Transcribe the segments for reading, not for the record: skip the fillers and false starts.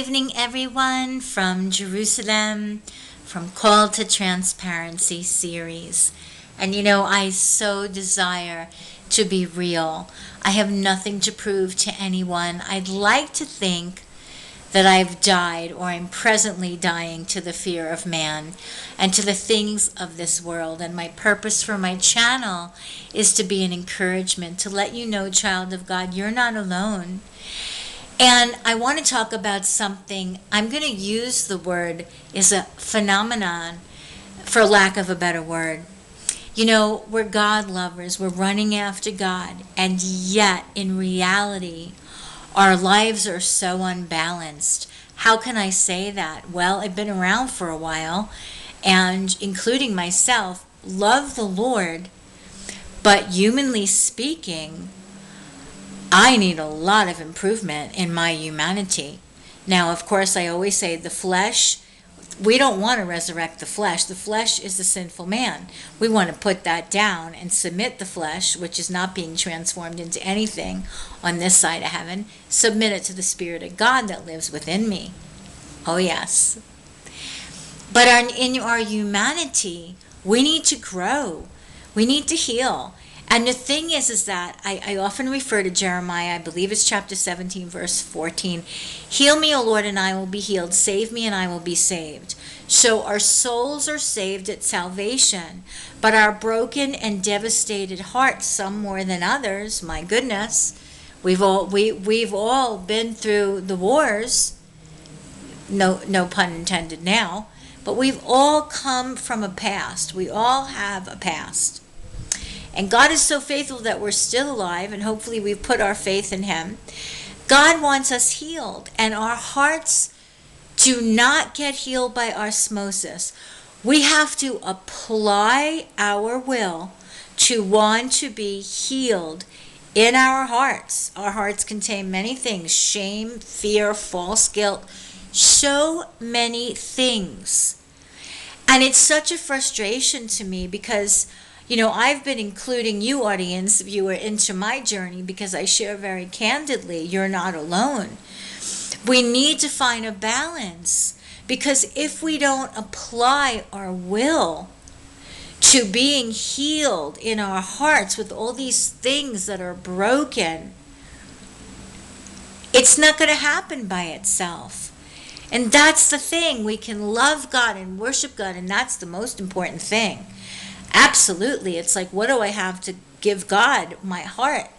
evening, everyone, from Jerusalem, from Call to Transparency series. And I so desire to be real. I have nothing to prove to anyone. I'd like to think that I've died or I'm presently dying to the fear of man and to the things of this world. And my purpose for my channel is to be an encouragement, to let you know, child of God, you're not alone. And I want to talk about something. I'm going to use the word is a phenomenon, for lack of a better word. We're God lovers. We're running after God. And yet, in reality, our lives are so unbalanced. How can I say that? Well, I've been around for a while, and including myself, love the Lord, but humanly speaking, I need a lot of improvement in my humanity. Now, of course, I always say the flesh, we don't want to resurrect the flesh. The flesh is the sinful man. We want to put that down and submit the flesh, which is not being transformed into anything on this side of heaven, submit it to the Spirit of God that lives within me. Oh, yes. But in our humanity, we need to grow. We need to heal. And the thing is that I often refer to Jeremiah, I believe it's chapter 17, verse 14. Heal me, O Lord, and I will be healed. Save me, and I will be saved. So our souls are saved at salvation, but our broken and devastated hearts, some more than others, my goodness, we've all been through the wars, no pun intended now, but we've all come from a past. We all have a past. And God is so faithful that we're still alive, and hopefully we've put our faith in Him. God wants us healed, and our hearts do not get healed by osmosis. We have to apply our will to want to be healed in our hearts. Our hearts contain many things: shame, fear, false guilt, so many things. And it's such a frustration to me because I've been including you, audience, viewer, into my journey because I share very candidly, you're not alone. We need to find a balance, because if we don't apply our will to being healed in our hearts with all these things that are broken, it's not going to happen by itself. And that's the thing. We can love God and worship God, and that's the most important thing. Absolutely. It's like, what do I have to give God? My heart,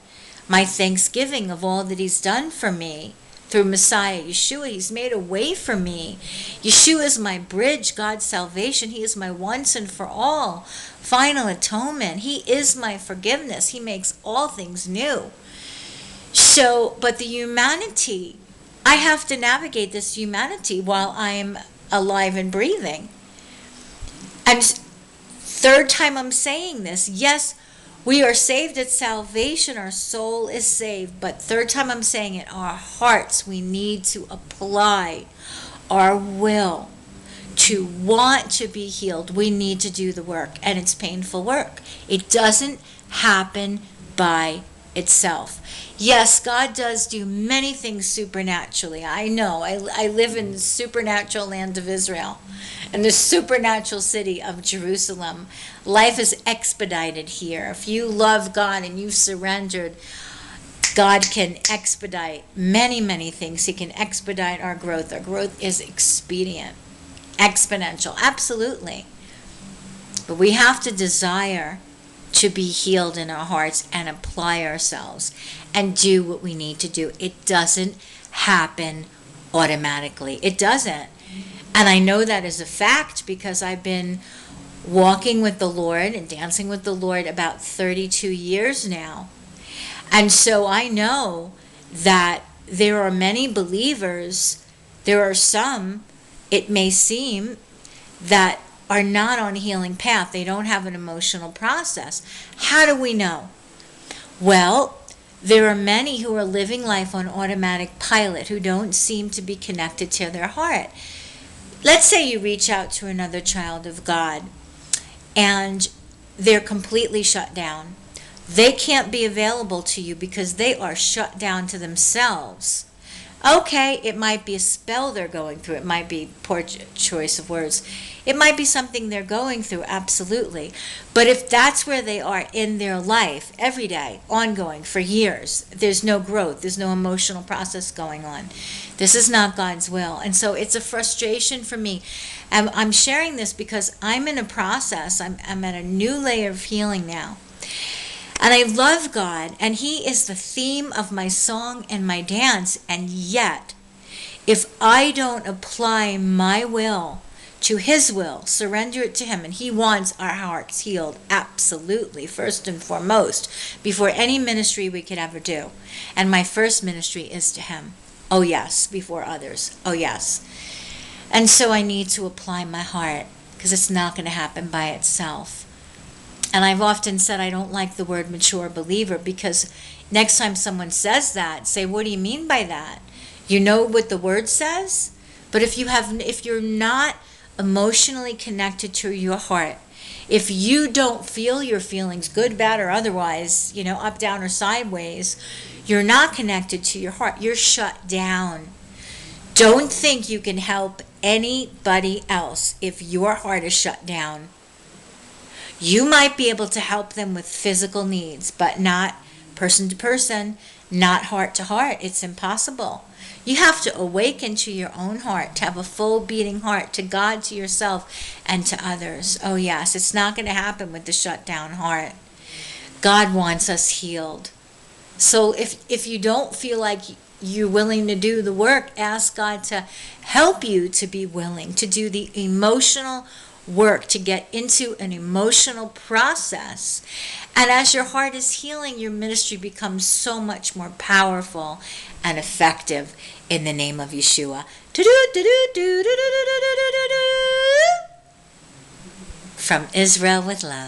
my thanksgiving of all that He's done for me through Messiah Yeshua. He's made a way for me. Yeshua is my bridge, God's salvation. He is my once and for all final atonement. He is my forgiveness. He makes all things new. So, but the humanity, I have to navigate this humanity while I'm alive and breathing. And third time I'm saying this. Yes, we are saved at salvation. Our soul is saved. But third time I'm saying it, our hearts, we need to apply our will to want to be healed. We need to do the work, and it's painful work. It doesn't happen by itself. Yes, God does do many things supernaturally. I know. I live in the supernatural land of Israel, in the supernatural city of Jerusalem. Life is expedited here. If you love God and you've surrendered, God can expedite many, many things. He can expedite our growth. Our growth is expedient, exponential, absolutely. But we have to desire to be healed in our hearts and apply ourselves and do what we need to do. It doesn't happen automatically. It doesn't. And I know that as a fact because I've been walking with the Lord and dancing with the Lord about 32 years now. And so I know that there are many believers, there are some, it may seem, that are not on a healing path. They don't have an emotional process. How do we know? Well, there are many who are living life on automatic pilot who don't seem to be connected to their heart. Let's say you reach out to another child of God and they're completely shut down. They can't be available to you because they are shut down to themselves. Okay, it might be a spell they're going through. It might be poor choice of words. It might be something they're going through, absolutely. But if that's where they are in their life, every day, ongoing, for years, there's no growth, there's no emotional process going on. This is not God's will. And so it's a frustration for me. I'm sharing this because I'm in a process. I'm at a new layer of healing now. And I love God, and He is the theme of my song and my dance. And yet, if I don't apply my will to His will, surrender it to Him, and He wants our hearts healed, absolutely, first and foremost, before any ministry we could ever do. And my first ministry is to Him. Oh yes, before others. Oh yes. And so I need to apply my heart, because it's not going to happen by itself. And I've often said I don't like the word mature believer, because next time someone says that, say, what do you mean by that? You know what the word says? But if you're not emotionally connected to your heart, if you don't feel your feelings, good, bad, or otherwise, up, down, or sideways, you're not connected to your heart. You're shut down. Don't think you can help anybody else if your heart is shut down. You might be able to help them with physical needs, but not person to person, not heart to heart. It's impossible. You have to awaken to your own heart, to have a full beating heart, to God, to yourself, and to others. Oh yes, it's not going to happen with the shut down heart. God wants us healed. So if you don't feel like you're willing to do the work, ask God to help you to be willing to do the emotional work, to get into an emotional process. And as your heart is healing, your ministry becomes so much more powerful and effective in the name of Yeshua. From Israel with love.